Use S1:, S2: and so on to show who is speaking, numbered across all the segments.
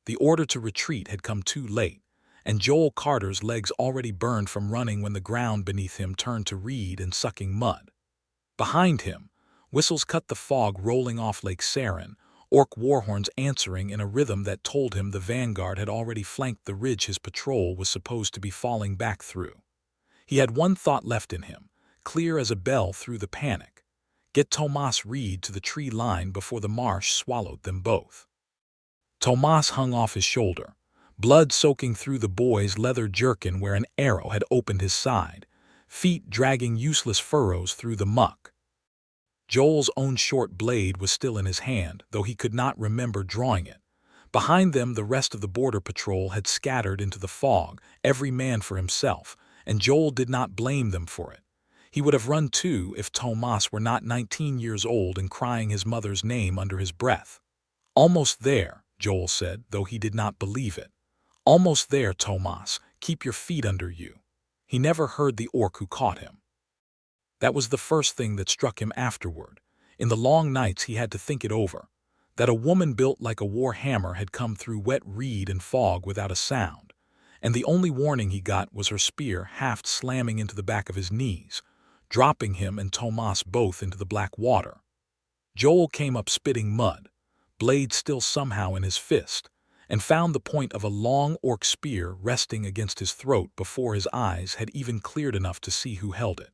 S1: The order to retreat had come too late, and Joel Carter's legs already burned from running when the ground beneath him turned to reed and sucking mud. Behind him, whistles cut the fog rolling off Lake Sarin, orc warhorns answering in a rhythm that told him the Vanguard had already flanked the ridge his patrol was supposed to be falling back through. He had one thought left in him, clear as a bell through the panic. Get Tomas Reed to the tree line before the marsh swallowed them both. Tomas hung off his shoulder, blood soaking through the boy's leather jerkin where an arrow had opened his side, feet dragging useless furrows through the muck. Joel's own short blade was still in his hand, though he could not remember drawing it. Behind them the rest of the border patrol had scattered into the fog, every man for himself, and Joel did not blame them for it. He would have run too if Tomas were not 19 years old and crying his mother's name under his breath. "Almost there," Joel said, though he did not believe it. "Almost there, Tomas. Keep your feet under you." He never heard the orc who caught him. That was the first thing that struck him afterward. In the long nights he had to think it over. That a woman built like a war hammer had come through wet reed and fog without a sound, and the only warning he got was her spear haft slamming into the back of his knees, dropping him and Tomas both into the black water. Joel came up spitting mud, blade still somehow in his fist, and found the point of a long orc spear resting against his throat before his eyes had even cleared enough to see who held it.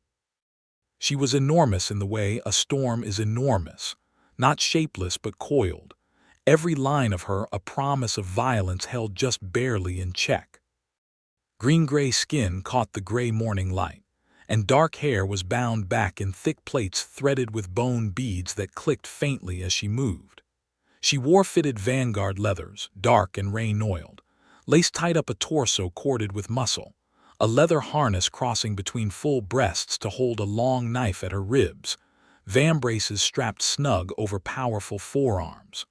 S1: She was enormous in the way a storm is enormous, not shapeless but coiled, every line of her a promise of violence held just barely in check. Green-gray skin caught the gray morning light, and dark hair was bound back in thick plaits threaded with bone beads that clicked faintly as she moved. She wore fitted Vanguard leathers, dark and rain-oiled, lace tied up a torso corded with muscle, a leather harness crossing between full breasts to hold a long knife at her ribs, vambraces strapped snug over powerful forearms.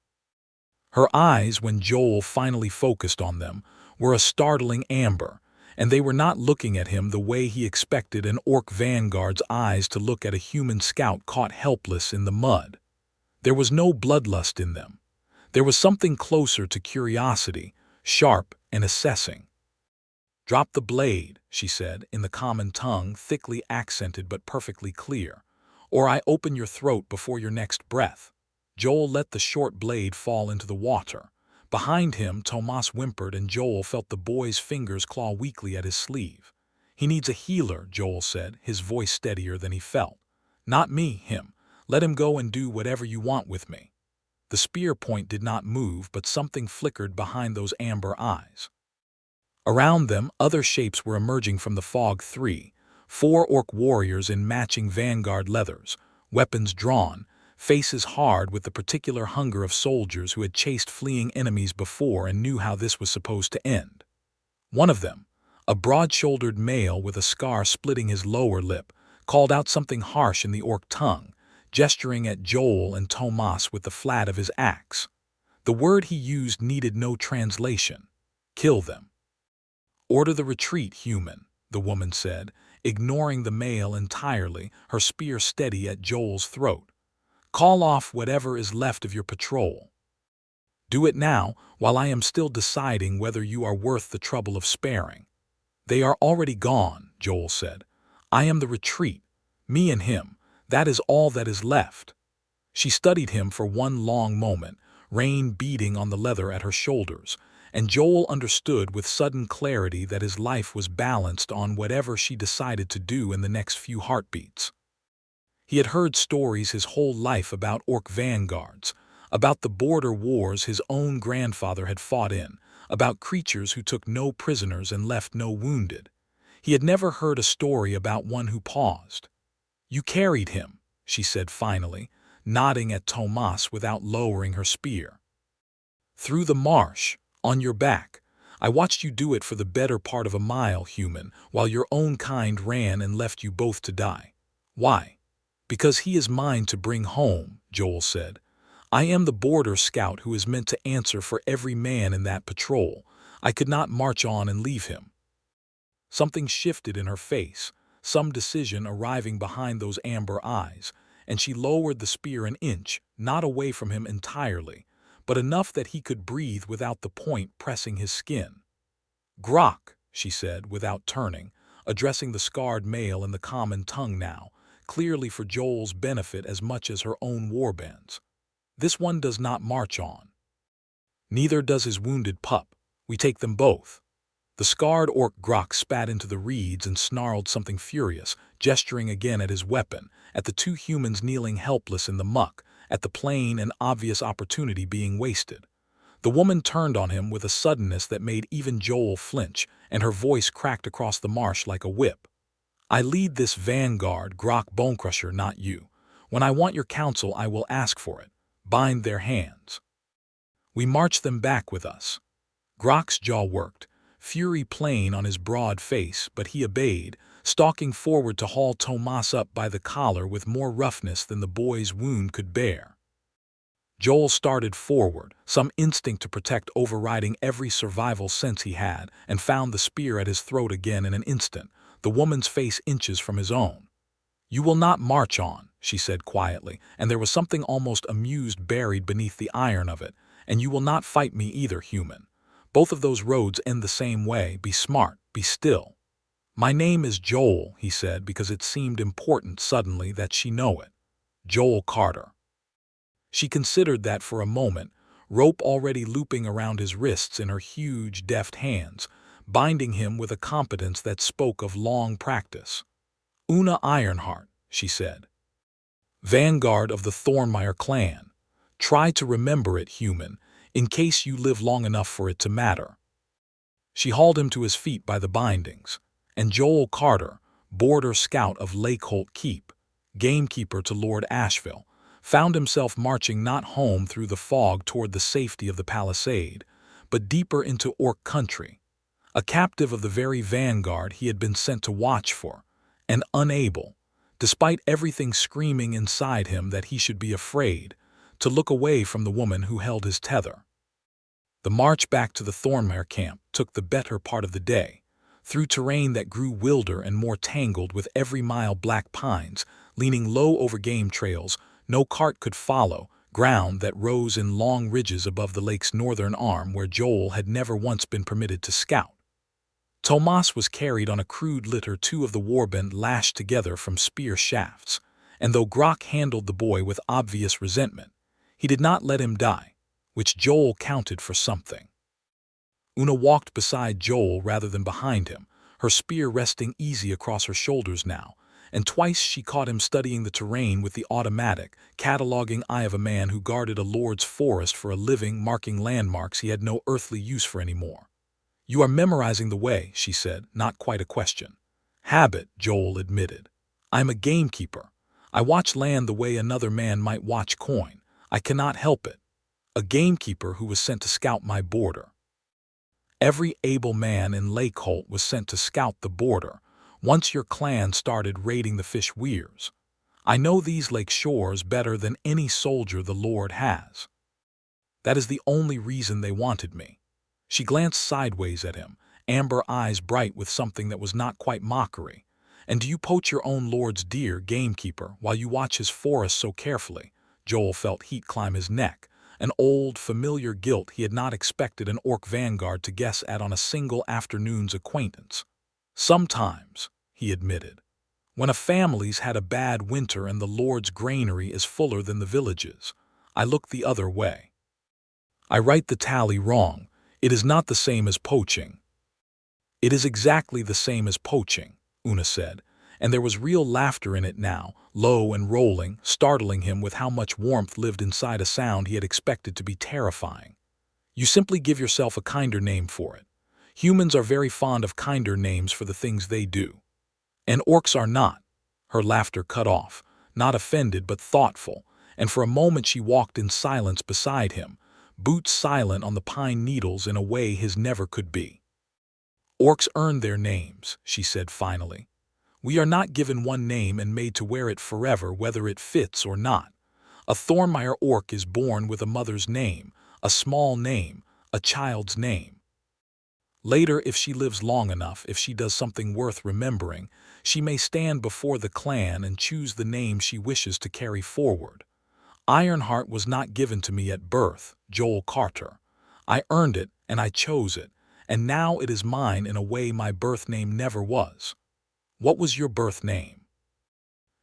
S1: Her eyes, when Joel finally focused on them, were a startling amber, and they were not looking at him the way he expected an Orc Vanguard's eyes to look at a human scout caught helpless in the mud. There was no bloodlust in them. There was something closer to curiosity, sharp and assessing. "Drop the blade," she said, in the common tongue, thickly accented but perfectly clear, "or I open your throat before your next breath." Joel let the short blade fall into the water. Behind him, Tomas whimpered and Joel felt the boy's fingers claw weakly at his sleeve. "He needs a healer," Joel said, his voice steadier than he felt. "Not me, him. Let him go and do whatever you want with me." The spear point did not move, but something flickered behind those amber eyes. Around them, other shapes were emerging from the fog. 4 orc warriors in matching Vanguard leathers, weapons drawn, faces hard with the particular hunger of soldiers who had chased fleeing enemies before and knew how this was supposed to end. One of them, a broad-shouldered male with a scar splitting his lower lip, called out something harsh in the orc tongue, gesturing at Joel and Tomas with the flat of his axe. The word he used needed no translation. "Kill them." "Order the retreat, human," the woman said, ignoring the male entirely, her spear steady at Joel's throat. "Call off whatever is left of your patrol. Do it now, while I am still deciding whether you are worth the trouble of sparing." "They are already gone," Joel said. "I am the retreat. Me and him. That is all that is left." She studied him for one long moment, rain beating on the leather at her shoulders, and Joel understood with sudden clarity that his life was balanced on whatever she decided to do in the next few heartbeats. He had heard stories his whole life about Orc Vanguards, about the border wars his own grandfather had fought in, about creatures who took no prisoners and left no wounded. He had never heard a story about one who paused. "You carried him," she said finally, nodding at Tomas without lowering her spear. "Through the marsh, on your back. I watched you do it for the better part of a mile, human, while your own kind ran and left you both to die. Why? Because he is mine to bring home," Joel said. "I am the border scout who is meant to answer for every man in that patrol. I could not march on and leave him." Something shifted in her face, some decision arriving behind those amber eyes, and she lowered the spear an inch, not away from him entirely, but enough that he could breathe without the point pressing his skin. "Grok," she said without turning, addressing the scarred male in the common tongue now, clearly for Joel's benefit as much as her own warbands. "This one does not march on. Neither does his wounded pup. We take them both." The scarred orc Grok spat into the reeds and snarled something furious, gesturing again at his weapon, at the two humans kneeling helpless in the muck, at the plain and obvious opportunity being wasted. The woman turned on him with a suddenness that made even Joel flinch, and her voice cracked across the marsh like a whip. "I lead this vanguard, Grok Bonecrusher, not you. When I want your counsel, I will ask for it. Bind their hands. We march them back with us." Grok's jaw worked, fury plain on his broad face, but he obeyed, stalking forward to haul Tomas up by the collar with more roughness than the boy's wound could bear. Joel started forward, some instinct to protect overriding every survival sense he had, and found the spear at his throat again in an instant, the woman's face inches from his own. "You will not march on," she said quietly, and there was something almost amused buried beneath the iron of it, "and you will not fight me either, human. Both of those roads end the same way. Be smart, be still." "My name is Joel," he said, because it seemed important suddenly that she know it. "Joel Carter." She considered that for a moment, rope already looping around his wrists in her huge, deft hands, binding him with a competence that spoke of long practice. "Oona Ironheart," she said. "Vanguard of the Thornmeyer clan. Try to remember it, human, in case you live long enough for it to matter." She hauled him to his feet by the bindings, and Joel Carter, border scout of Lakeholt Keep, gamekeeper to Lord Asheville, found himself marching not home through the fog toward the safety of the palisade, but deeper into Orc country, a captive of the very vanguard he had been sent to watch for, and unable, despite everything screaming inside him that he should be afraid, to look away from the woman who held his tether. The march back to the Thornmeyer camp took the better part of the day, through terrain that grew wilder and more tangled with every mile black pines, leaning low over game trails no cart could follow, ground that rose in long ridges above the lake's northern arm where Joel had never once been permitted to scout. Tomas was carried on a crude litter, two of the warband lashed together from spear shafts, and though Grok handled the boy with obvious resentment, he did not let him die, which Joel counted for something. Oona walked beside Joel rather than behind him, her spear resting easy across her shoulders now, and twice she caught him studying the terrain with the automatic, cataloging eye of a man who guarded a lord's forest for a living, marking landmarks he had no earthly use for anymore. "You are memorizing the way," she said, not quite a question. "Habit," Joel admitted. "I'm a gamekeeper. I watch land the way another man might watch coin. I cannot help it. A gamekeeper who was sent to scout my border." Every able man in Lakeholt was sent to scout the border, once your clan started raiding the fish weirs. "I know these lake shores better than any soldier the Lord has. That is the only reason they wanted me." She glanced sideways at him, amber eyes bright with something that was not quite mockery. "And do you poach your own lord's deer, gamekeeper, while you watch his forest so carefully?" Joel felt heat climb his neck, an old, familiar guilt he had not expected an Orc Vanguard to guess at on a single afternoon's acquaintance. "Sometimes," he admitted, "when a family's had a bad winter and the Lord's granary is fuller than the village's, I look the other way. I write the tally wrong. It is not the same as poaching." "It is exactly the same as poaching," Oona said, and there was real laughter in it now, low and rolling, startling him with how much warmth lived inside a sound he had expected to be terrifying. "You simply give yourself a kinder name for it. Humans are very fond of kinder names for the things they do. And orcs are not." Her laughter cut off, not offended but thoughtful, and for a moment she walked in silence beside him, boots silent on the pine needles in a way his never could be. "Orcs earn their names," she said finally. "We are not given one name and made to wear it forever whether it fits or not. A Thornmeyer orc is born with a mother's name, a small name, a child's name. Later, if she lives long enough, if she does something worth remembering, she may stand before the clan and choose the name she wishes to carry forward. Ironheart was not given to me at birth," Joel Carter. I earned it, and I chose it, and now it is mine in a way my birth name never was. What was your birth name?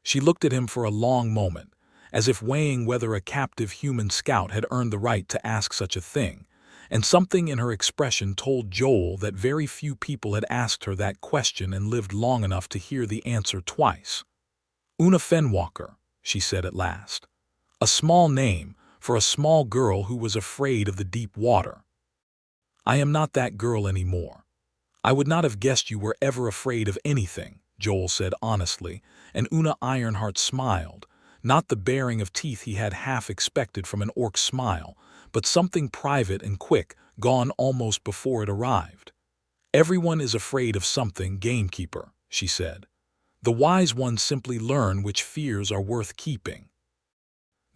S1: She looked at him for a long moment, as if weighing whether a captive human scout had earned the right to ask such a thing, and something in her expression told Joel that very few people had asked her that question and lived long enough to hear the answer twice. Oona Fenwalker, she said at last. A small name for a small girl who was afraid of the deep water. I am not that girl anymore. I would not have guessed you were ever afraid of anything, Joel said honestly, and Oona Ironheart smiled, not the baring of teeth he had half expected from an orc smile, but something private and quick, gone almost before it arrived. Everyone is afraid of something, gamekeeper, she said. The wise ones simply learn which fears are worth keeping.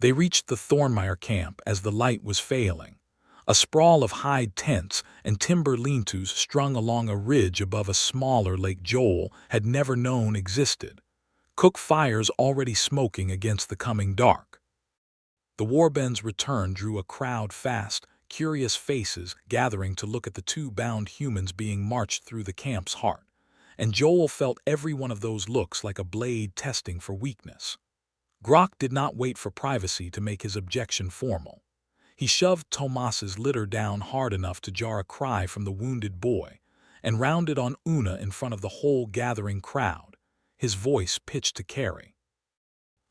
S1: They reached the Thornmire camp as the light was failing. A sprawl of hide tents and timber lean-tos strung along a ridge above a smaller lake Joel had never known existed. Cook fires already smoking against the coming dark. The Warben's return drew a crowd fast, curious faces gathering to look at the two bound humans being marched through the camp's heart, and Joel felt every one of those looks like a blade testing for weakness. Grok did not wait for privacy to make his objection formal. He shoved Tomas's litter down hard enough to jar a cry from the wounded boy, and rounded on Oona in front of the whole gathering crowd, his voice pitched to carry.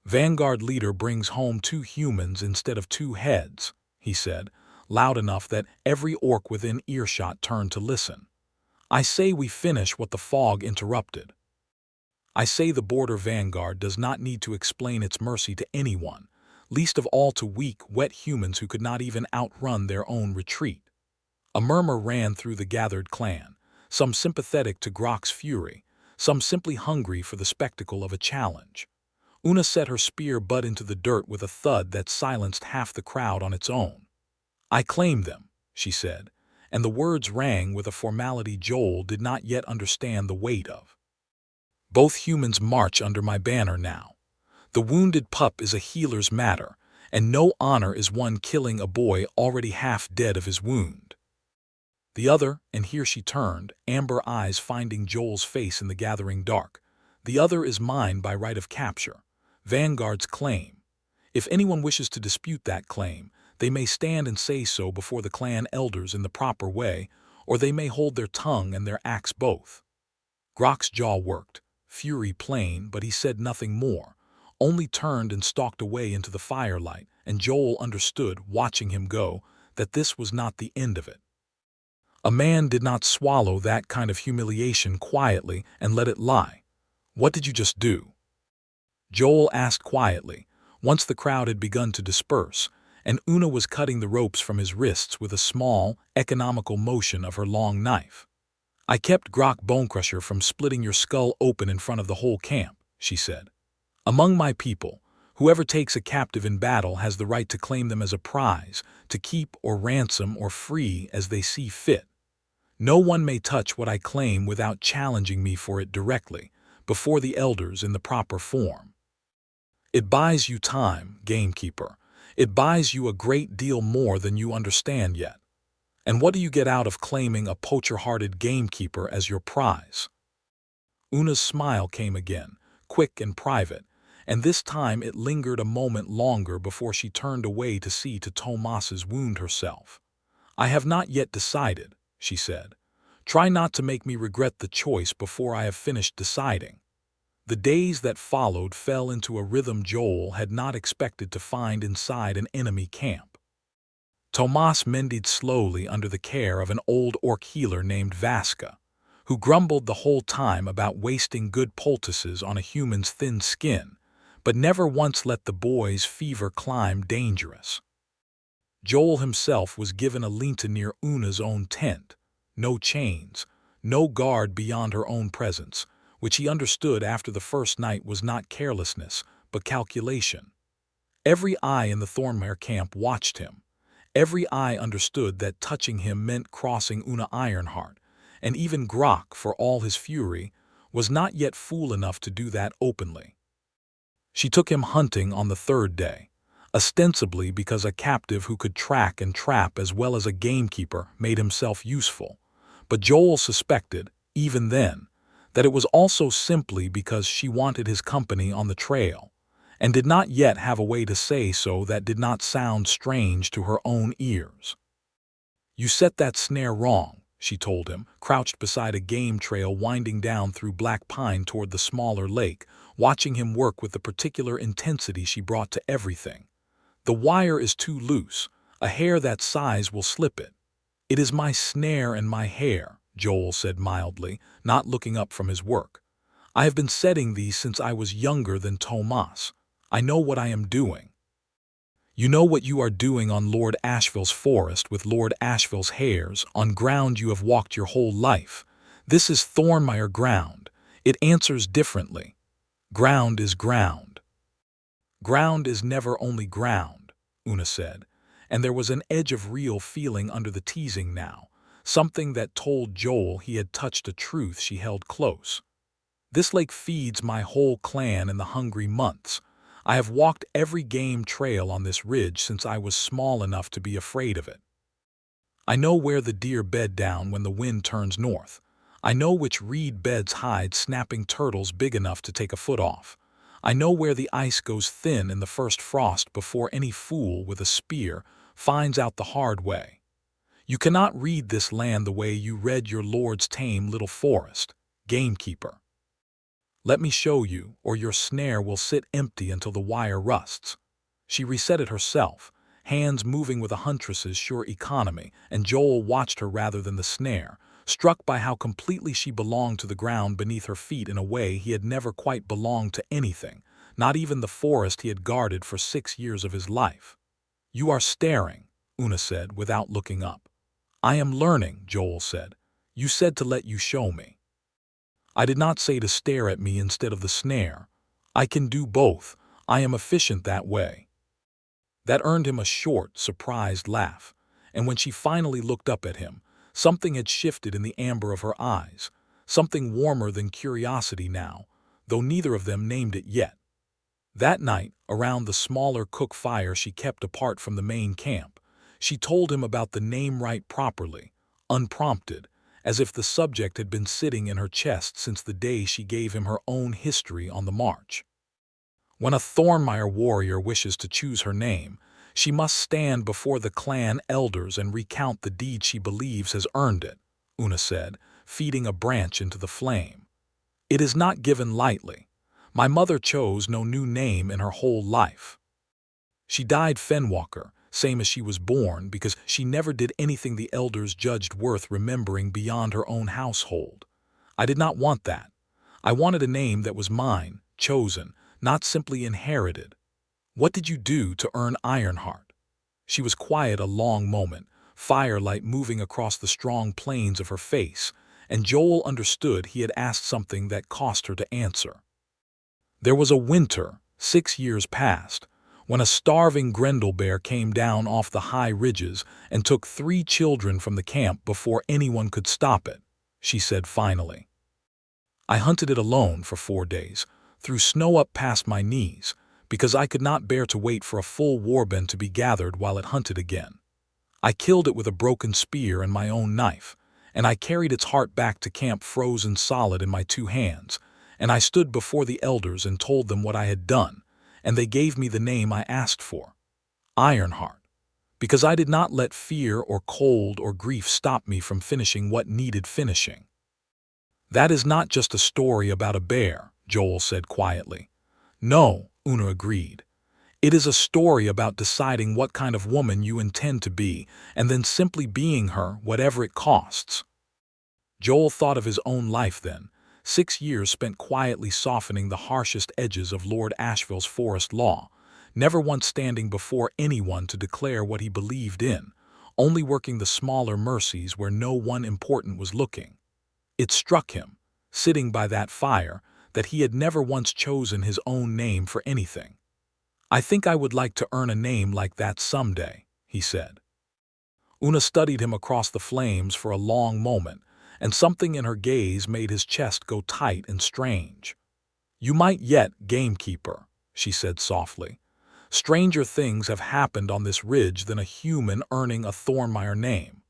S1: Vanguard leader brings home 2 humans instead of 2 heads, he said, loud enough that every orc within earshot turned to listen. I say we finish what the fog interrupted. I say the border vanguard does not need to explain its mercy to anyone, least of all to weak, wet humans who could not even outrun their own retreat. A murmur ran through the gathered clan, some sympathetic to Grok's fury, some simply hungry for the spectacle of a challenge. Oona set her spear butt into the dirt with a thud that silenced half the crowd on its own. I claim them, she said, and the words rang with a formality Joel did not yet understand the weight of. Both humans march under my banner now. The wounded pup is a healer's matter, and no honor is won killing a boy already half dead of his wound. The other, and here she turned, amber eyes finding Joel's face in the gathering dark, the other is mine by right of capture, Vanguard's claim. If anyone wishes to dispute that claim, they may stand and say so before the clan elders in the proper way, or they may hold their tongue and their axe both. Grok's jaw worked, fury plain, but he said nothing more, only turned and stalked away into the firelight, and Joel understood, watching him go, that this was not the end of it. A man did not swallow that kind of humiliation quietly and let it lie. What did you just do? Joel asked quietly, once the crowd had begun to disperse, and Oona was cutting the ropes from his wrists with a small, economical motion of her long knife. I kept Grok Bonecrusher from splitting your skull open in front of the whole camp, she said. Among my people, whoever takes a captive in battle has the right to claim them as a prize, to keep or ransom or free as they see fit. No one may touch what I claim without challenging me for it directly, before the elders in the proper form. It buys you time, gamekeeper. It buys you a great deal more than you understand yet. And what do you get out of claiming a poacher-hearted gamekeeper as your prize? Oona's smile came again, quick and private, and this time it lingered a moment longer before she turned away to see to Tomas's wound herself. I have not yet decided, she said. Try not to make me regret the choice before I have finished deciding. The days that followed fell into a rhythm Joel had not expected to find inside an enemy camp. Tomas mended slowly under the care of an old orc healer named Vaska, who grumbled the whole time about wasting good poultices on a human's thin skin, but never once let the boy's fever climb dangerous. Joel himself was given a lean-to near Oona's own tent, no chains, no guard beyond her own presence, which he understood after the first night was not carelessness, but calculation. Every eye in the Thornmire camp watched him. Every eye understood that touching him meant crossing Oona Ironheart, and even Grok, for all his fury, was not yet fool enough to do that openly. She took him hunting on the 3rd day. ostensibly because a captive who could track and trap as well as a gamekeeper made himself useful. But Joel suspected, even then, that it was also simply because she wanted his company on the trail, and did not yet have a way to say so that did not sound strange to her own ears. "You set that snare wrong," she told him, crouched beside a game trail winding down through black pine toward the smaller lake, watching him work with the particular intensity she brought to everything. "The wire is too loose. A hair that size will slip it." "It is my snare and my hair," Joel said mildly, not looking up from his work. "I have been setting these since I was younger than Tomas. I know what I am doing." "You know what you are doing on Lord Asheville's forest with Lord Asheville's hares, on ground you have walked your whole life. This is Thornmire ground. It answers differently. Ground is ground." "Ground is never only ground," Oona said, and there was an edge of real feeling under the teasing now, something that told Joel he had touched a truth she held close. "This lake feeds my whole clan in the hungry months. I have walked every game trail on this ridge since I was small enough to be afraid of it. I know where the deer bed down when the wind turns north. I know which reed beds hide snapping turtles big enough to take a foot off. I know where the ice goes thin in the first frost before any fool with a spear finds out the hard way. You cannot read this land the way you read your lord's tame little forest, gamekeeper. Let me show you, or your snare will sit empty until the wire rusts." She reset it herself, hands moving with a huntress's sure economy, and Joel watched her rather than the snare, struck by how completely she belonged to the ground beneath her feet in a way he had never quite belonged to anything, not even the forest he had guarded for 6 years of his life. "You are staring," Oona said, without looking up. "I am learning," Joel said. "You said to let you show me." "I did not say to stare at me instead of the snare. I can do both. I am efficient that way." That earned him a short, surprised laugh, and when she finally looked up at him, something had shifted in the amber of her eyes, something warmer than curiosity now, though neither of them named it yet. That night, around the smaller cook fire she kept apart from the main camp, she told him about the name right properly, unprompted, as if the subject had been sitting in her chest since the day she gave him her own history on the march. "When a Thornmire warrior wishes to choose her name, she must stand before the clan elders and recount the deed she believes has earned it," Oona said, feeding a branch into the flame. "It is not given lightly. My mother chose no new name in her whole life. She died Fenwalker, same as she was born, because she never did anything the elders judged worth remembering beyond her own household. I did not want that. I wanted a name that was mine, chosen, not simply inherited. What did you do to earn Ironheart?" She was quiet a long moment, firelight moving across the strong planes of her face, and Joel understood he had asked something that cost her to answer. "There was a winter, 6 years past, when a starving Grendel bear came down off the high ridges and took 3 children from the camp before anyone could stop it," she said finally. "I hunted it alone for 4 days, through snow up past my knees, because I could not bear to wait for a full warband to be gathered while it hunted again. I killed it with a broken spear and my own knife, and I carried its heart back to camp frozen solid in my 2 hands, and I stood before the elders and told them what I had done, and they gave me the name I asked for, Ironheart, because I did not let fear or cold or grief stop me from finishing what needed finishing." "That is not just a story about a bear," Joel said quietly. "No," Oona agreed. "It is a story about deciding what kind of woman you intend to be, and then simply being her, whatever it costs." Joel thought of his own life then, 6 years spent quietly softening the harshest edges of Lord Asheville's forest law, never once standing before anyone to declare what he believed in, only working the smaller mercies where no one important was looking. It struck him, sitting by that fire, that he had never once chosen his own name for anything. "I think I would like to earn a name like that someday," he said. Oona studied him across the flames for a long moment, and something in her gaze made his chest go tight and strange. "You might yet, gamekeeper," she said softly. Stranger things have happened on this ridge than a human earning a Thornmire name.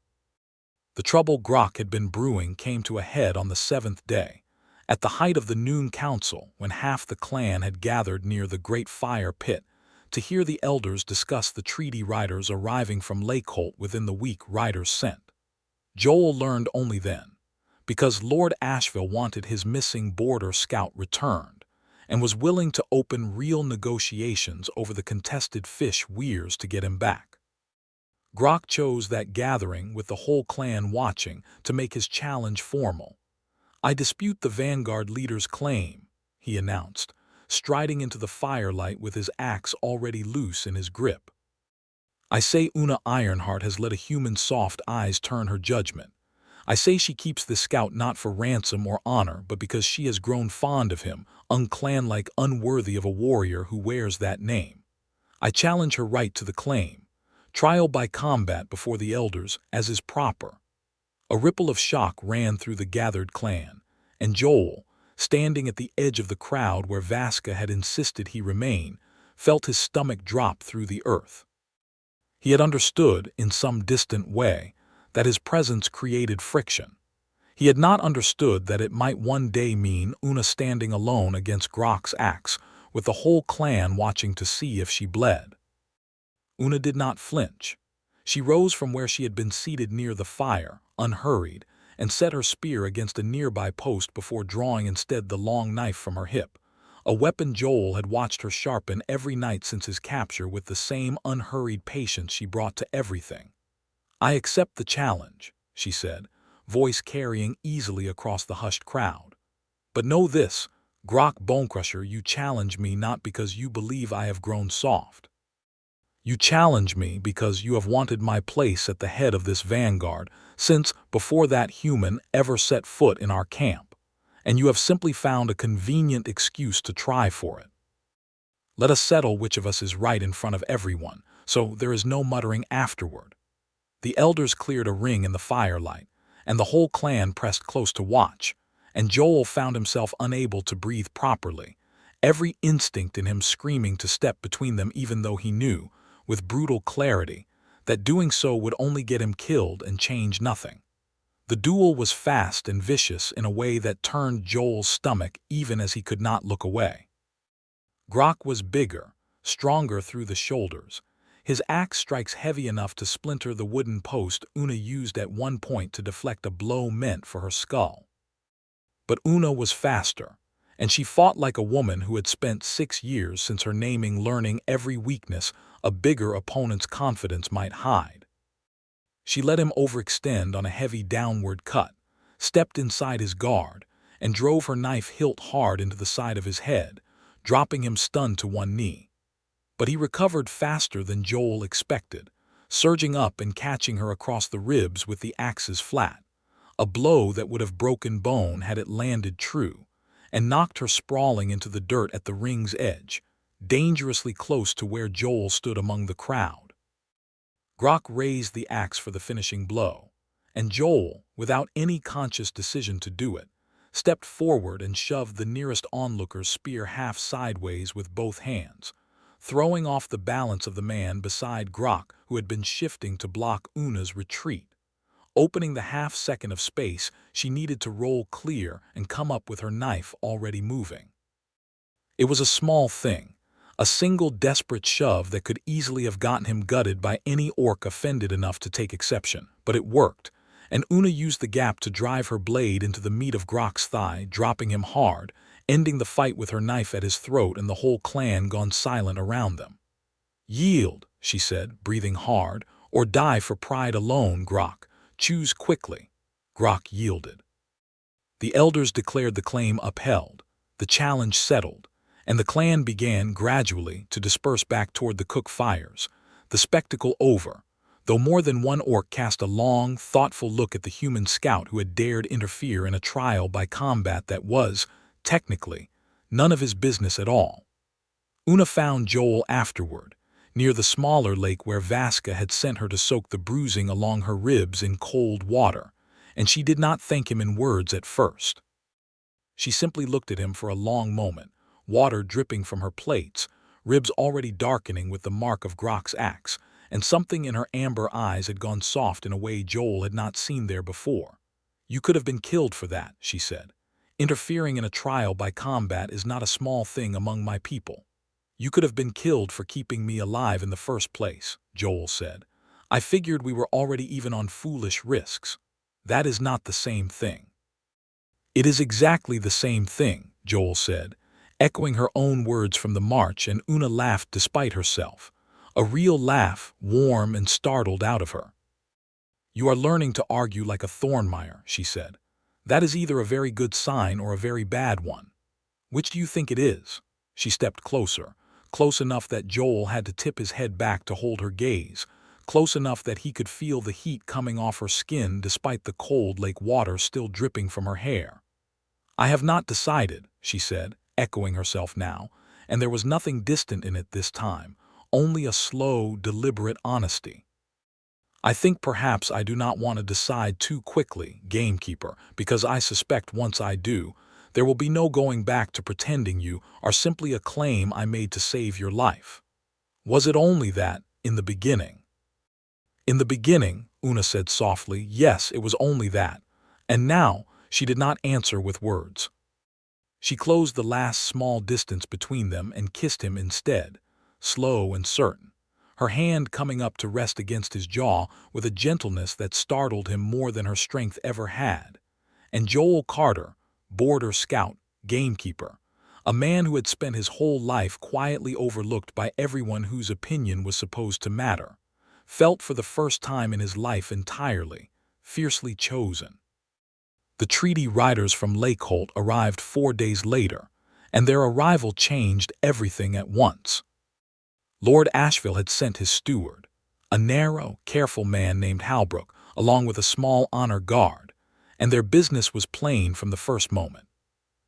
S1: The trouble Grok had been brewing came to a head on the 7th day, at the height of the noon council, when half the clan had gathered near the great fire pit to hear the elders discuss the treaty riders arriving from Lakeholt within the week riders sent. Joel learned only then, because Lord Asheville wanted his missing border scout returned, and was willing to open real negotiations over the contested fish weirs to get him back. Grok chose that gathering, with the whole clan watching, to make his challenge formal. "I dispute the Vanguard leader's claim," he announced, striding into the firelight with his axe already loose in his grip. "I say Oona Ironheart has let a human's soft eyes turn her judgment. I say she keeps this scout not for ransom or honor, but because she has grown fond of him, unclanlike, unworthy of a warrior who wears that name. I challenge her right to the claim. Trial by combat before the elders, as is proper." A ripple of shock ran through the gathered clan, and Joel, standing at the edge of the crowd where Vasca had insisted he remain, felt his stomach drop through the earth. He had understood, in some distant way, that his presence created friction. He had not understood that it might one day mean Oona standing alone against Grok's axe, with the whole clan watching to see if she bled. Oona did not flinch. She rose from where she had been seated near the fire, unhurried, and set her spear against a nearby post before drawing instead the long knife from her hip, a weapon Joel had watched her sharpen every night since his capture with the same unhurried patience she brought to everything. "I accept the challenge," she said, voice carrying easily across the hushed crowd. "But know this, Grok Bonecrusher, you challenge me not because you believe I have grown soft. You challenge me because you have wanted my place at the head of this vanguard since before that human ever set foot in our camp, and you have simply found a convenient excuse to try for it. Let us settle which of us is right in front of everyone, so there is no muttering afterward." The elders cleared a ring in the firelight, and the whole clan pressed close to watch, and Joel found himself unable to breathe properly, every instinct in him screaming to step between them, even though he knew, with brutal clarity, that doing so would only get him killed and change nothing. The duel was fast and vicious in a way that turned Joel's stomach even as he could not look away. Grok was bigger, stronger through the shoulders. His axe strikes heavy enough to splinter the wooden post Oona used at one point to deflect a blow meant for her skull. But Oona was faster, and she fought like a woman who had spent 6 years since her naming learning every weakness a bigger opponent's confidence might hide. She let him overextend on a heavy downward cut, stepped inside his guard, and drove her knife hilt hard into the side of his head, dropping him stunned to one knee. But he recovered faster than Joel expected, surging up and catching her across the ribs with the axe's flat, a blow that would have broken bone had it landed true, and knocked her sprawling into the dirt at the ring's edge, dangerously close to where Joel stood among the crowd. Grok raised the axe for the finishing blow, and Joel, without any conscious decision to do it, stepped forward and shoved the nearest onlooker's spear half sideways with both hands, throwing off the balance of the man beside Grok, who had been shifting to block Oona's retreat, opening the half-second of space she needed to roll clear and come up with her knife already moving. It was a small thing, a single desperate shove that could easily have gotten him gutted by any orc offended enough to take exception, but it worked, and Oona used the gap to drive her blade into the meat of Grok's thigh, dropping him hard, ending the fight with her knife at his throat and the whole clan gone silent around them. "Yield," she said, breathing hard, "or die for pride alone, Grok. Choose quickly." Grok yielded. The elders declared the claim upheld, the challenge settled, and the clan began gradually to disperse back toward the cook fires, the spectacle over, though more than one orc cast a long, thoughtful look at the human scout who had dared interfere in a trial by combat that was, technically, none of his business at all. Oona found Joel afterward, near the smaller lake where Vasca had sent her to soak the bruising along her ribs in cold water, and she did not thank him in words at first. She simply looked at him for a long moment, water dripping from her plates, ribs already darkening with the mark of Grok's axe, and something in her amber eyes had gone soft in a way Joel had not seen there before. "You could have been killed for that," she said. "Interfering in a trial by combat is not a small thing among my people." "You could have been killed for keeping me alive in the first place," Joel said. "I figured we were already even on foolish risks. That is not the same thing." "It is exactly the same thing," Joel said, echoing her own words from the march, and Oona laughed despite herself. A real laugh, warm and startled out of her. "You are learning to argue like a Thornmeyer," she said. "That is either a very good sign or a very bad one. Which do you think it is?" She stepped closer, close enough that Joel had to tip his head back to hold her gaze, close enough that he could feel the heat coming off her skin despite the cold lake water still dripping from her hair. "I have not decided," she said, echoing herself now, and there was nothing distant in it this time, only a slow, deliberate honesty. "I think perhaps I do not want to decide too quickly, gamekeeper, because I suspect once I do, there will be no going back to pretending you are simply a claim I made to save your life." "Was it only that, in the beginning?" "In the beginning," Oona said softly, "yes, it was only that." And now, she did not answer with words. She closed the last small distance between them and kissed him instead, slow and certain, her hand coming up to rest against his jaw with a gentleness that startled him more than her strength ever had. And Joel Carter, border scout, gamekeeper, a man who had spent his whole life quietly overlooked by everyone whose opinion was supposed to matter, felt for the first time in his life entirely, fiercely chosen. The treaty riders from Lake Holt arrived 4 days later, and their arrival changed everything at once. Lord Asheville had sent his steward, a narrow, careful man named Halbrook, along with a small honor guard, and their business was plain from the first moment.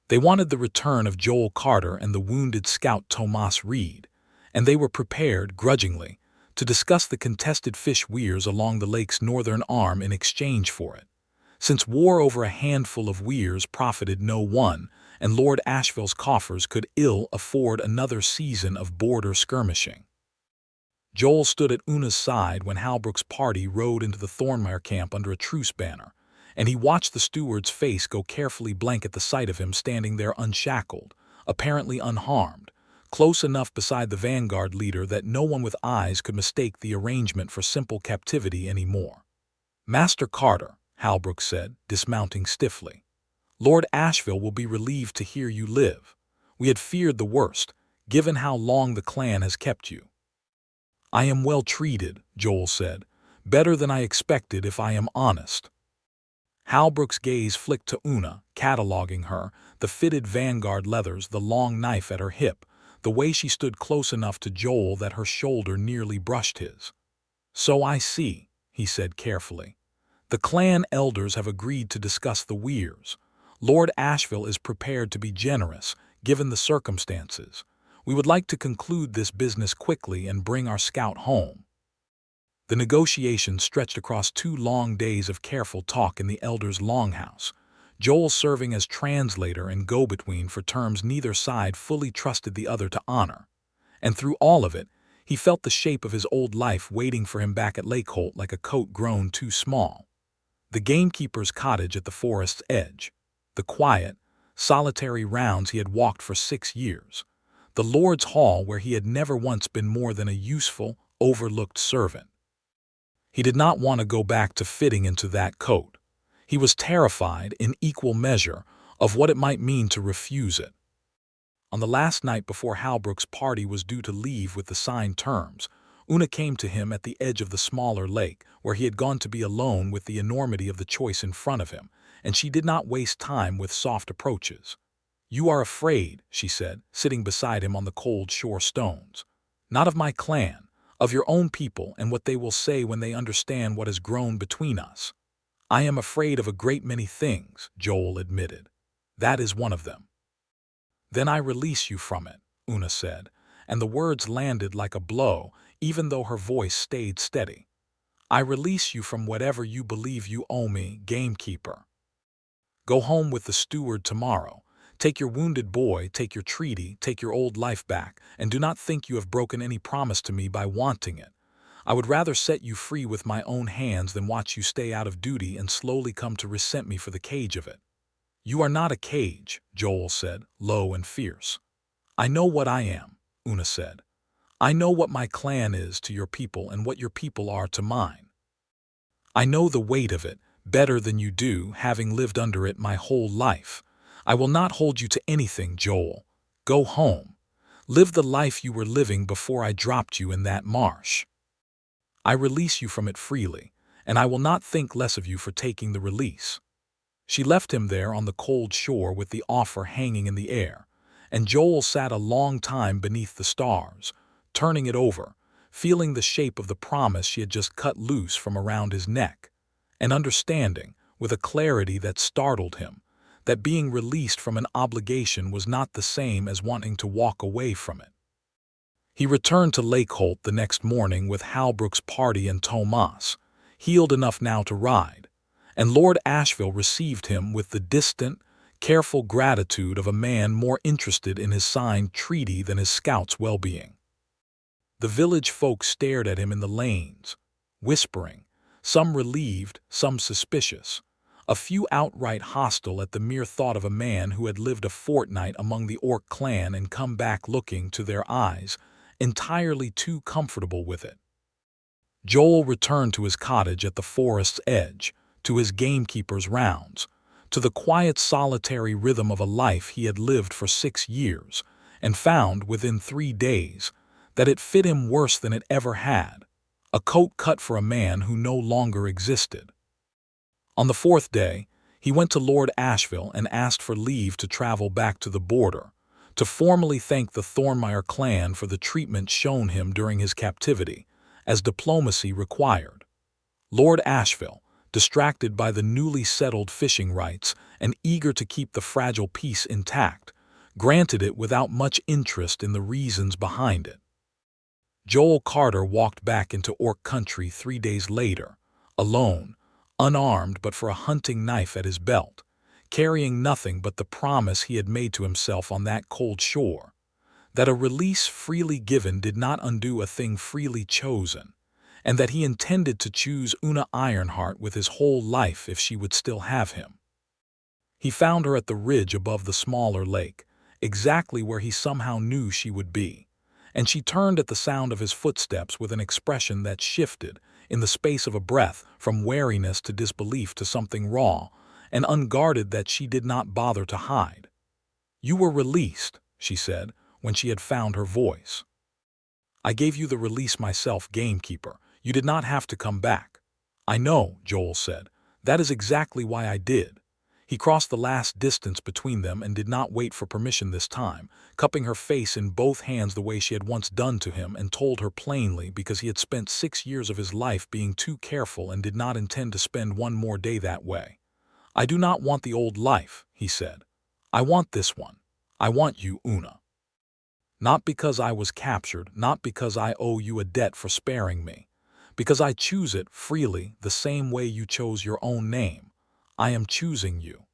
S1: They wanted the return of Joel Carter and the wounded scout Tomas Reed, and they were prepared, grudgingly, to discuss the contested fish weirs along the lake's northern arm in exchange for it, since war over a handful of weirs profited no one, and Lord Asheville's coffers could ill afford another season of border skirmishing. Joel stood at Oona's side when Halbrook's party rode into the Thornmeyer camp under a truce banner, and he watched the steward's face go carefully blank at the sight of him standing there unshackled, apparently unharmed, close enough beside the Vanguard leader that no one with eyes could mistake the arrangement for simple captivity anymore. "Master Carter," Halbrook said, dismounting stiffly, "Lord Asheville will be relieved to hear you live. We had feared the worst, given how long the clan has kept you." "I am well treated," Joel said, "better than I expected if I am honest." Halbrook's gaze flicked to Oona, cataloging her, the fitted Vanguard leathers, the long knife at her hip, the way she stood close enough to Joel that her shoulder nearly brushed his. "So I see," he said carefully. "The clan elders have agreed to discuss the weirs. Lord Asheville is prepared to be generous, given the circumstances. We would like to conclude this business quickly and bring our scout home." The negotiations stretched across 2 long days of careful talk in the elders' longhouse, Joel serving as translator and go-between for terms neither side fully trusted the other to honor. And through all of it, he felt the shape of his old life waiting for him back at Lake Holt like a coat grown too small. The gamekeeper's cottage at the forest's edge, the quiet, solitary rounds he had walked for 6 years, the Lord's Hall where he had never once been more than a useful, overlooked servant. He did not want to go back to fitting into that coat. He was terrified, in equal measure, of what it might mean to refuse it. On the last night before Halbrook's party was due to leave with the signed terms, Oona came to him at the edge of the smaller lake, where he had gone to be alone with the enormity of the choice in front of him, and she did not waste time with soft approaches. "You are afraid," she said, sitting beside him on the cold shore stones. "Not of my clan, of your own people and what they will say when they understand what has grown between us." "I am afraid of a great many things," Joel admitted. "That is one of them." "Then I release you from it," Oona said, and the words landed like a blow, even though her voice stayed steady. "I release you from whatever you believe you owe me, gamekeeper. Go home with the steward tomorrow. Take your wounded boy, take your treaty, take your old life back, and do not think you have broken any promise to me by wanting it. I would rather set you free with my own hands than watch you stay out of duty and slowly come to resent me for the cage of it." "You are not a cage," Joel said, low and fierce. "I know what I am," Oona said. "I know what my clan is to your people and what your people are to mine. I know the weight of it, better than you do, having lived under it my whole life. I will not hold you to anything, Joel. Go home. Live the life you were living before I dropped you in that marsh. I release you from it freely, and I will not think less of you for taking the release." She left him there on the cold shore with the offer hanging in the air, and Joel sat a long time beneath the stars, turning it over, feeling the shape of the promise she had just cut loose from around his neck, and understanding, with a clarity that startled him, that being released from an obligation was not the same as wanting to walk away from it. He returned to Lake Holt the next morning with Halbrook's party and Tomas, healed enough now to ride, and Lord Asheville received him with the distant, careful gratitude of a man more interested in his signed treaty than his scout's well-being. The village folk stared at him in the lanes, whispering, some relieved, some suspicious, a few outright hostile at the mere thought of a man who had lived a fortnight among the Orc clan and come back looking, to their eyes, entirely too comfortable with it. Joel returned to his cottage at the forest's edge, to his gamekeeper's rounds, to the quiet solitary rhythm of a life he had lived for 6 years, and found within 3 days that it fit him worse than it ever had, a coat cut for a man who no longer existed. On the 4th day, he went to Lord Asheville and asked for leave to travel back to the border, to formally thank the Thornmeyer clan for the treatment shown him during his captivity, as diplomacy required. Lord Asheville, distracted by the newly settled fishing rights and eager to keep the fragile peace intact, granted it without much interest in the reasons behind it. Joel Carter walked back into Orc country 3 days later, alone, unarmed but for a hunting knife at his belt, carrying nothing but the promise he had made to himself on that cold shore, that a release freely given did not undo a thing freely chosen, and that he intended to choose Oona Ironheart with his whole life if she would still have him. He found her at the ridge above the smaller lake, exactly where he somehow knew she would be, and she turned at the sound of his footsteps with an expression that shifted, in the space of a breath, from wariness to disbelief to something raw and unguarded that she did not bother to hide. "You were released," she said, when she had found her voice. "I gave you the release myself, gamekeeper. You did not have to come back." "I know," Joel said. "That is exactly why I did." He crossed the last distance between them and did not wait for permission this time, cupping her face in both hands the way she had once done to him, and told her plainly because he had spent 6 years of his life being too careful and did not intend to spend one more day that way. "I do not want the old life," he said. "I want this one. I want you, Oona. Not because I was captured, not because I owe you a debt for sparing me, because I choose it freely the same way you chose your own name. I am choosing you."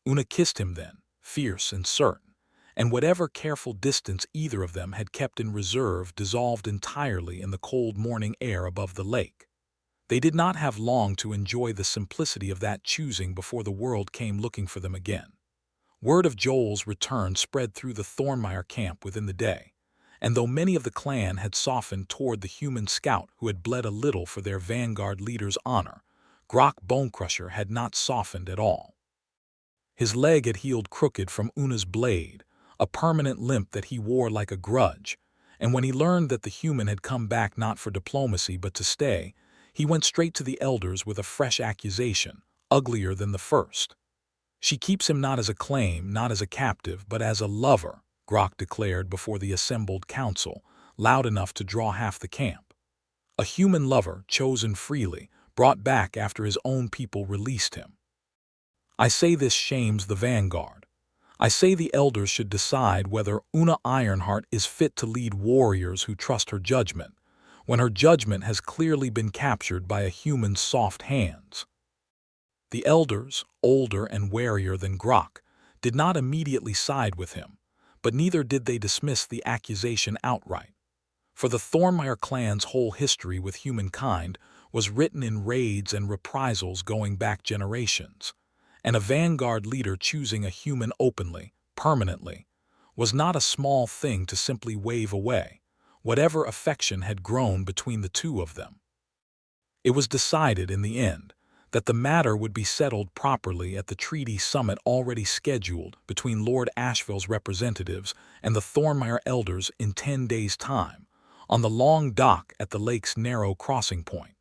S1: Oona kissed him then, fierce and certain, and whatever careful distance either of them had kept in reserve dissolved entirely in the cold morning air above the lake. They did not have long to enjoy the simplicity of that choosing before the world came looking for them again. Word of Joel's return spread through the Thornmeyer camp within the day, and though many of the clan had softened toward the human scout who had bled a little for their Vanguard leader's honor, Grok Bonecrusher had not softened at all. His leg had healed crooked from Oona's blade, a permanent limp that he wore like a grudge, and when he learned that the human had come back not for diplomacy but to stay, he went straight to the elders with a fresh accusation, uglier than the first. "She keeps him not as a claim, not as a captive, but as a lover," Grok declared before the assembled council, loud enough to draw half the camp. "A human lover, chosen freely, brought back after his own people released him. I say this shames the Vanguard. I say the elders should decide whether Oona Ironheart is fit to lead warriors who trust her judgment, when her judgment has clearly been captured by a human's soft hands." The elders, older and warier than Grok, did not immediately side with him, but neither did they dismiss the accusation outright. For the Thornmeyer clan's whole history with humankind was written in raids and reprisals going back generations, and a vanguard leader choosing a human openly, permanently, was not a small thing to simply wave away, whatever affection had grown between the two of them. It was decided in the end that the matter would be settled properly at the treaty summit already scheduled between Lord Asheville's representatives and the Thornmeyer elders in 10 days' time, on the long dock at the lake's narrow crossing point,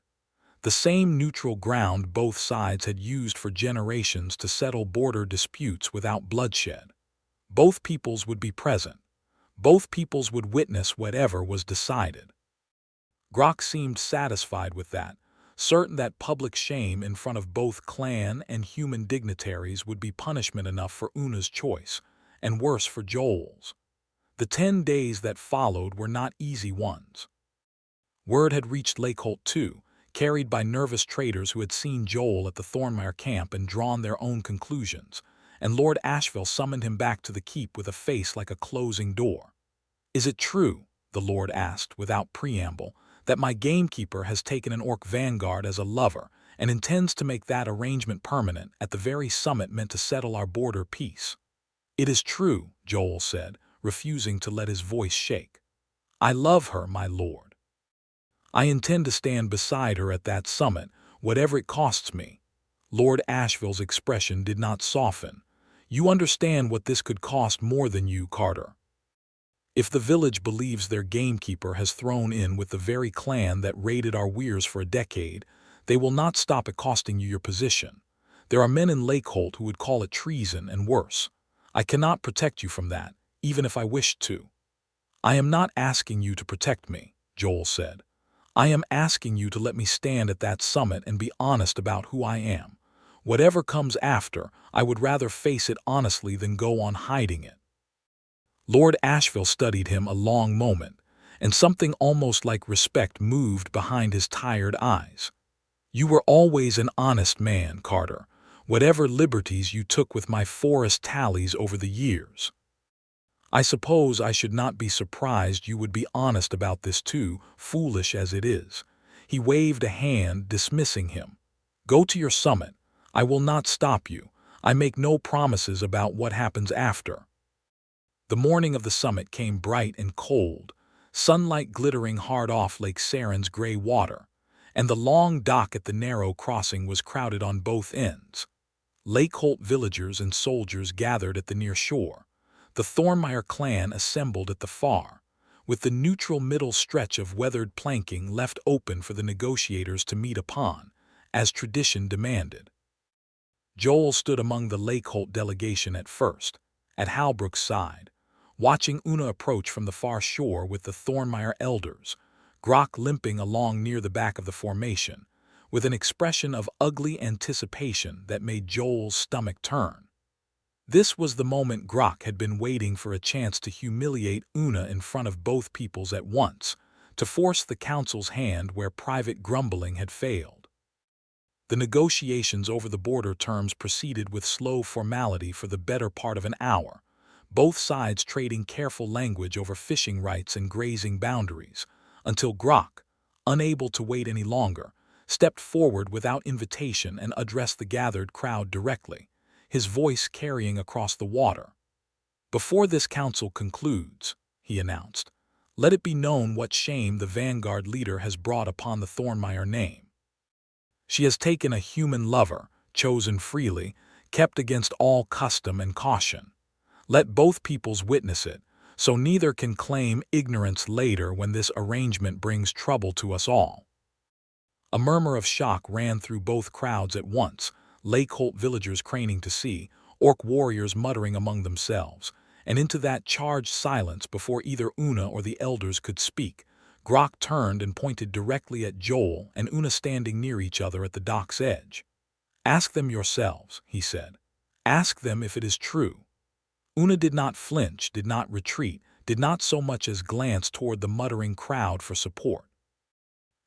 S1: the same neutral ground both sides had used for generations to settle border disputes without bloodshed. Both peoples would be present. Both peoples would witness whatever was decided. Grok seemed satisfied with that, certain that public shame in front of both clan and human dignitaries would be punishment enough for Oona's choice, and worse for Joel's. The 10 days that followed were not easy ones. Word had reached Lakeholt too, carried by nervous traders who had seen Joel at the Thornmeyer camp and drawn their own conclusions, and Lord Asheville summoned him back to the keep with a face like a closing door. "Is it true," the Lord asked without preamble, "that my gamekeeper has taken an Orc Vanguard as a lover and intends to make that arrangement permanent at the very summit meant to settle our border peace?" "It is true," Joel said, refusing to let his voice shake. "I love her, my lord. I intend to stand beside her at that summit, whatever it costs me." Lord Asheville's expression did not soften. "You understand what this could cost more than you, Carter. If the village believes their gamekeeper has thrown in with the very clan that raided our weirs for a decade, they will not stop at costing you your position. There are men in Lakeholt who would call it treason and worse. I cannot protect you from that, even if I wished to." "I am not asking you to protect me," Joel said. "I am asking you to let me stand at that summit and be honest about who I am. Whatever comes after, I would rather face it honestly than go on hiding it." Lord Asheville studied him a long moment, and something almost like respect moved behind his tired eyes. "You were always an honest man, Carter, whatever liberties you took with my forest tallies over the years. I suppose I should not be surprised you would be honest about this too, foolish as it is." He waved a hand, dismissing him. "Go to your summit. I will not stop you. I make no promises about what happens after." The morning of the summit came bright and cold, sunlight glittering hard off Lake Saren's gray water, and the long dock at the narrow crossing was crowded on both ends. Lakeholt villagers and soldiers gathered at the near shore. The Thornmeyer clan assembled at the far, with the neutral middle stretch of weathered planking left open for the negotiators to meet upon, as tradition demanded. Joel stood among the Lakeholt delegation at first, at Halbrook's side, watching Oona approach from the far shore with the Thornmeyer elders, Grok limping along near the back of the formation, with an expression of ugly anticipation that made Joel's stomach turn. This was the moment Grok had been waiting for, a chance to humiliate Oona in front of both peoples at once, to force the council's hand where private grumbling had failed. The negotiations over the border terms proceeded with slow formality for the better part of an hour, both sides trading careful language over fishing rights and grazing boundaries, until Grok, unable to wait any longer, stepped forward without invitation and addressed the gathered crowd directly, his voice carrying across the water. "Before this council concludes," he announced, "let it be known what shame the Vanguard leader has brought upon the Thornmeyer name. She has taken a human lover, chosen freely, kept against all custom and caution. Let both peoples witness it, so neither can claim ignorance later when this arrangement brings trouble to us all." A murmur of shock ran through both crowds at once, Lakeholt villagers craning to see, Orc warriors muttering among themselves, and into that charged silence before either Oona or the elders could speak, Grok turned and pointed directly at Joel and Oona standing near each other at the dock's edge. "Ask them yourselves," he said. "Ask them if it is true." Oona did not flinch, did not retreat, did not so much as glance toward the muttering crowd for support.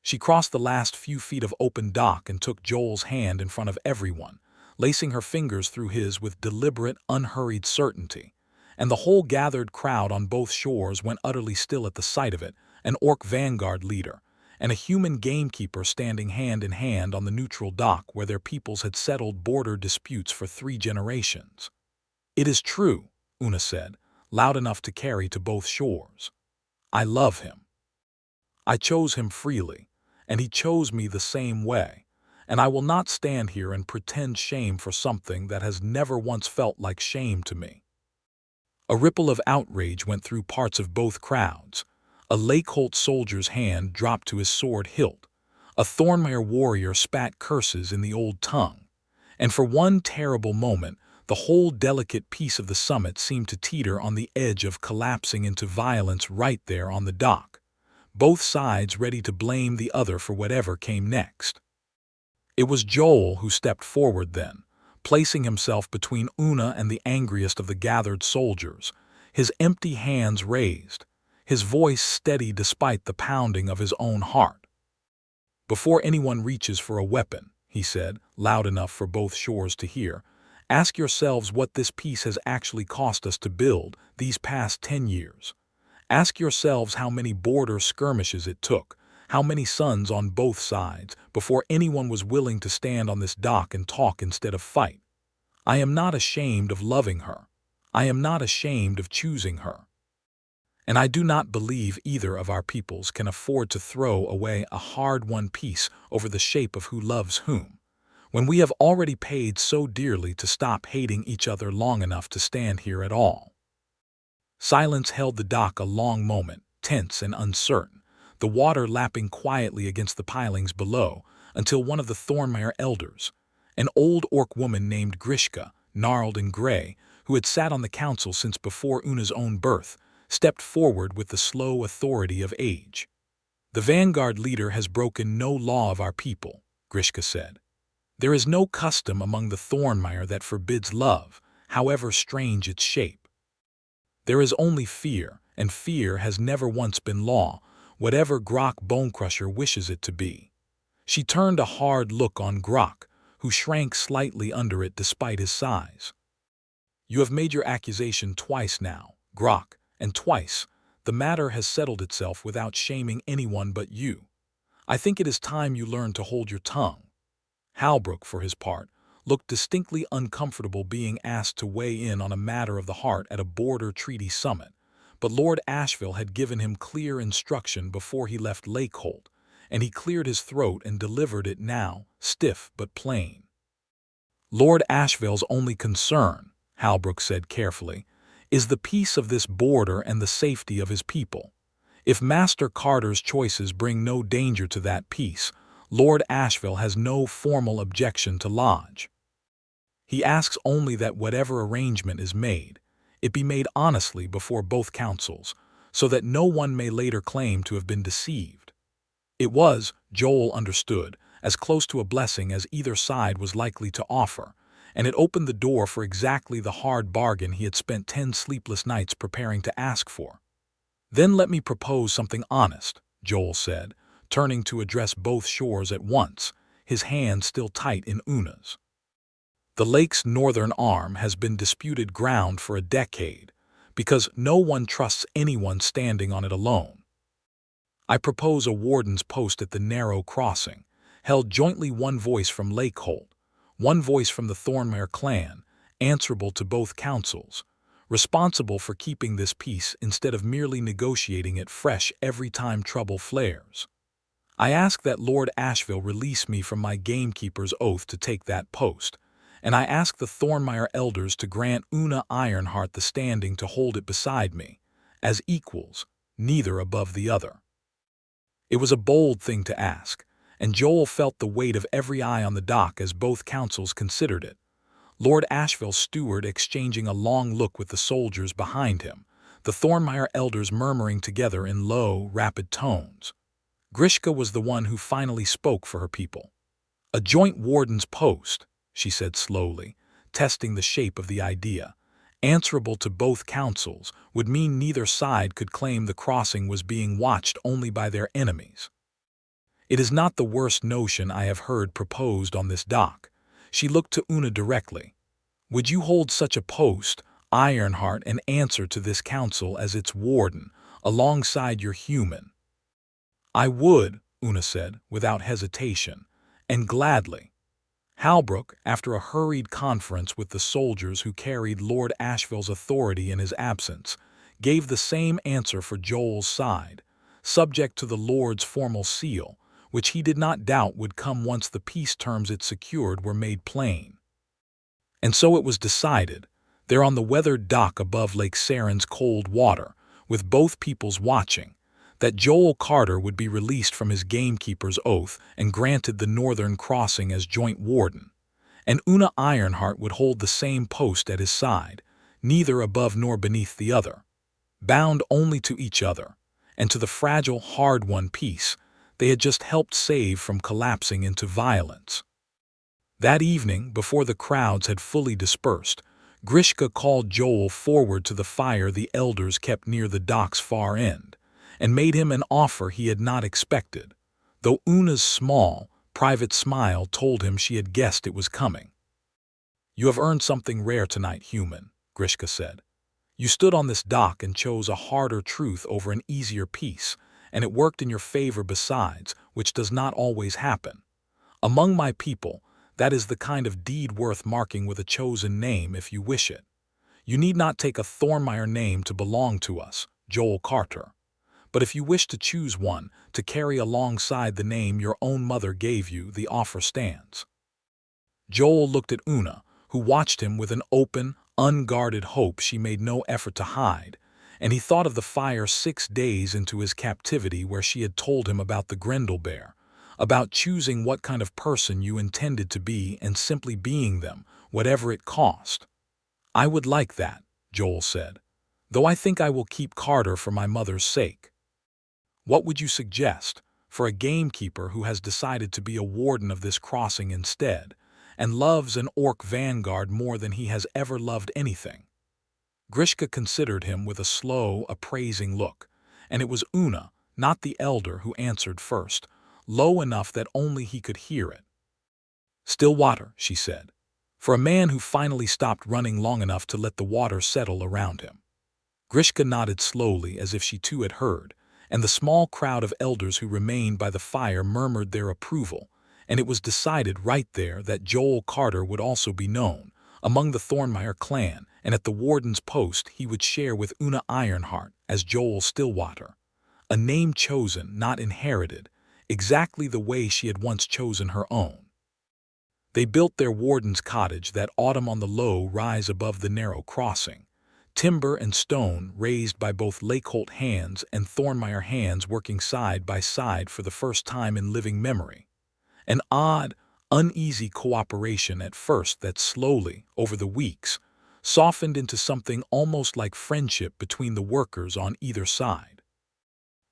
S1: She crossed the last few feet of open dock and took Joel's hand in front of everyone, lacing her fingers through his with deliberate, unhurried certainty. And the whole gathered crowd on both shores went utterly still at the sight of it, an Orc Vanguard leader, and a human gamekeeper standing hand in hand on the neutral dock where their peoples had settled border disputes for 3 generations. "It is true," Oona said, loud enough to carry to both shores. "I love him. I chose him freely, and he chose me the same way, and I will not stand here and pretend shame for something that has never once felt like shame to me." A ripple of outrage went through parts of both crowds. A Lakeholt soldier's hand dropped to his sword hilt. A Thornmire warrior spat curses in the old tongue. And for one terrible moment, the whole delicate piece of the summit seemed to teeter on the edge of collapsing into violence right there on the dock, both sides ready to blame the other for whatever came next. It was Joel who stepped forward then, placing himself between Oona and the angriest of the gathered soldiers, his empty hands raised, his voice steady despite the pounding of his own heart. "Before anyone reaches for a weapon," he said, loud enough for both shores to hear, "ask yourselves what this peace has actually cost us to build these past 10 years. Ask yourselves how many border skirmishes it took, how many sons on both sides, before anyone was willing to stand on this dock and talk instead of fight. I am not ashamed of loving her. I am not ashamed of choosing her. And I do not believe either of our peoples can afford to throw away a hard-won peace over the shape of who loves whom, when we have already paid so dearly to stop hating each other long enough to stand here at all." Silence held the dock a long moment, tense and uncertain, the water lapping quietly against the pilings below, until one of the Thornmire elders, an old Orc woman named Grishka, gnarled and gray, who had sat on the council since before Oona's own birth, stepped forward with the slow authority of age. "The Vanguard leader has broken no law of our people," Grishka said. "There is no custom among the Thornmire that forbids love, however strange its shape. There is only fear, and fear has never once been law, whatever Grok Bonecrusher wishes it to be." She turned a hard look on Grok, who shrank slightly under it despite his size. "You have made your accusation twice now, Grok, and twice the matter has settled itself without shaming anyone but you. I think it is time you learned to hold your tongue." Halbrook, for his part, looked distinctly uncomfortable being asked to weigh in on a matter of the heart at a border treaty summit, but Lord Asheville had given him clear instruction before he left Lakeholt, and he cleared his throat and delivered it now, stiff but plain. "Lord Asheville's only concern," Halbrook said carefully, "is the peace of this border and the safety of his people. If Master Carter's choices bring no danger to that peace, Lord Asheville has no formal objection to lodge. He asks only that whatever arrangement is made, it be made honestly before both councils, so that no one may later claim to have been deceived." It was, Joel understood, as close to a blessing as either side was likely to offer, and it opened the door for exactly the hard bargain he had spent 10 sleepless nights preparing to ask for. "Then let me propose something honest," Joel said, turning to address both shores at once, his hand still tight in Oona's. "The lake's northern arm has been disputed ground for a decade, because no one trusts anyone standing on it alone. I propose a warden's post at the narrow crossing, held jointly, one voice from Lakeholt, one voice from the Thornmire clan, answerable to both councils, responsible for keeping this peace instead of merely negotiating it fresh every time trouble flares. I ask that Lord Asheville release me from my gamekeeper's oath to take that post, and I ask the Thornmire elders to grant Oona Ironheart the standing to hold it beside me, as equals, neither above the other." It was a bold thing to ask, and Joel felt the weight of every eye on the dock as both councils considered it. Lord Asheville's steward exchanging a long look with the soldiers behind him, the Thornmire elders murmuring together in low, rapid tones. Grishka was the one who finally spoke for her people. "A joint warden's post," she said slowly, testing the shape of the idea, "answerable to both councils, would mean neither side could claim the crossing was being watched only by their enemies. It is not the worst notion I have heard proposed on this dock. She looked to Oona directly. "Would you hold such a post, Ironheart, and answer to this council as its warden, alongside your human?" "I would," Oona said, without hesitation, "and gladly." Halbrook, after a hurried conference with the soldiers who carried Lord Asheville's authority in his absence, gave the same answer for Joel's side, subject to the Lord's formal seal, which he did not doubt would come once the peace terms it secured were made plain. And so it was decided, there on the weathered dock above Lake Saren's cold water, with both peoples watching, that Joel Carter would be released from his gamekeeper's oath and granted the northern crossing as joint warden, and Oona Ironheart would hold the same post at his side, neither above nor beneath the other, bound only to each other, and to the fragile, hard-won peace they had just helped save from collapsing into violence. That evening, before the crowds had fully dispersed, Grishka called Joel forward to the fire the elders kept near the dock's far end, and made him an offer he had not expected, though Oona's small, private smile told him she had guessed it was coming. "You have earned something rare tonight, human," Grishka said. "You stood on this dock and chose a harder truth over an easier peace, and it worked in your favor besides, which does not always happen. Among my people, that is the kind of deed worth marking with a chosen name if you wish it. You need not take a Thornmeyer name to belong to us, Joel Carter. But if you wish to choose one to carry alongside the name your own mother gave you, the offer stands." Joel looked at Oona, who watched him with an open, unguarded hope she made no effort to hide, and he thought of the fire 6 days into his captivity where she had told him about the Grendel bear, about choosing what kind of person you intended to be and simply being them, whatever it cost. "I would like that," Joel said, "though I think I will keep Carter for my mother's sake." "What would you suggest for a gamekeeper who has decided to be a warden of this crossing instead, and loves an Orc Vanguard more than he has ever loved anything?" Grishka considered him with a slow, appraising look, and it was Oona, not the elder, who answered first, low enough that only he could hear it. "Still water," she said, for a man who finally stopped running long enough to let the water settle around him. Grishka nodded slowly as if she too had heard, and the small crowd of elders who remained by the fire murmured their approval, and it was decided right there that Joel Carter would also be known among the Thornmeyer clan, and at the warden's post he would share with Oona Ironheart as Joel Stillwater, a name chosen, not inherited, exactly the way she had once chosen her own. They built their warden's cottage that autumn on the low rise above the narrow crossing, timber and stone raised by both Lakeholt hands and Thornmeyer hands working side by side for the first time in living memory. An odd, uneasy cooperation at first that slowly, over the weeks, softened into something almost like friendship between the workers on either side.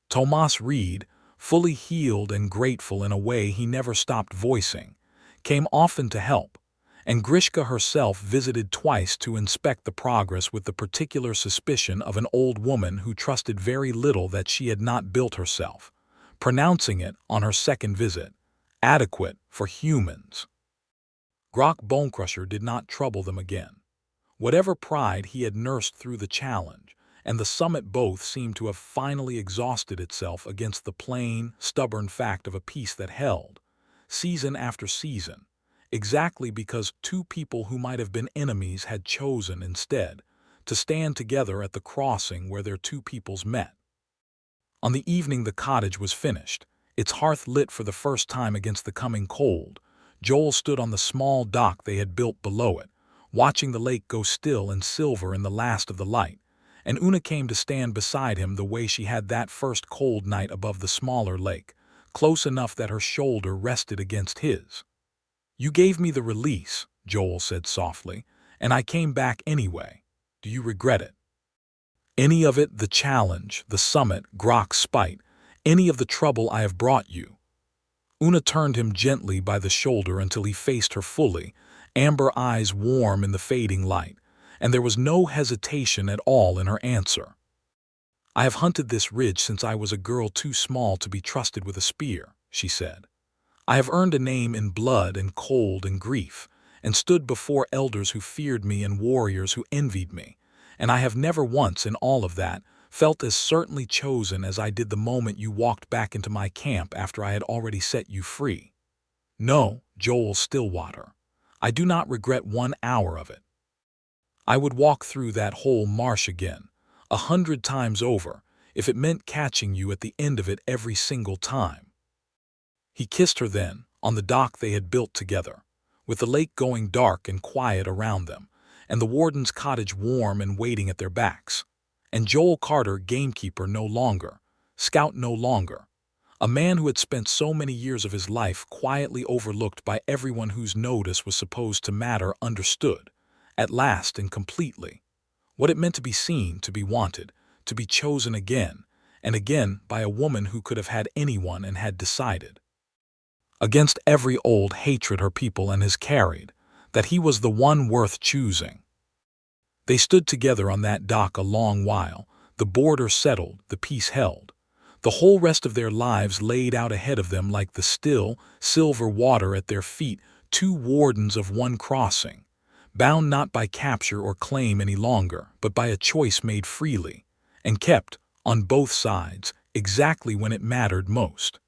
S1: Tomas Reed, fully healed and grateful in a way he never stopped voicing, came often to help, and Grishka herself visited twice to inspect the progress with the particular suspicion of an old woman who trusted very little that she had not built herself, pronouncing it, on her second visit, adequate for humans. Grok Bonecrusher did not trouble them again. Whatever pride he had nursed through the challenge and the summit both seemed to have finally exhausted itself against the plain, stubborn fact of a peace that held, season after season, exactly because two people who might have been enemies had chosen, instead, to stand together at the crossing where their two peoples met. On the evening the cottage was finished, its hearth lit for the first time against the coming cold, Joel stood on the small dock they had built below it, watching the lake go still and silver in the last of the light, and Oona came to stand beside him the way she had that first cold night above the smaller lake, close enough that her shoulder rested against his. "You gave me the release," Joel said softly, "and I came back anyway. Do you regret it? Any of it, the challenge, the summit, Grok's spite, any of the trouble I have brought you?" Oona turned him gently by the shoulder until he faced her fully, amber eyes warm in the fading light, and there was no hesitation at all in her answer. "I have hunted this ridge since I was a girl too small to be trusted with a spear," she said. "I have earned a name in blood and cold and grief, and stood before elders who feared me and warriors who envied me, and I have never once in all of that felt as certainly chosen as I did the moment you walked back into my camp after I had already set you free. No, Joel Stillwater, I do not regret 1 hour of it. I would walk through that whole marsh again, 100 times over, if it meant catching you at the end of it every single time. He kissed her then, on the dock they had built together, with the lake going dark and quiet around them, and the warden's cottage warm and waiting at their backs. And Joel Carter, gamekeeper no longer, scout no longer, a man who had spent so many years of his life quietly overlooked by everyone whose notice was supposed to matter, understood, at last and completely, what it meant to be seen, to be wanted, to be chosen again and again by a woman who could have had anyone and had decided, against every old hatred her people and his carried, that he was the one worth choosing. They stood together on that dock a long while, the border settled, the peace held, the whole rest of their lives laid out ahead of them like the still, silver water at their feet, two wardens of one crossing, bound not by capture or claim any longer, but by a choice made freely, and kept, on both sides, exactly when it mattered most.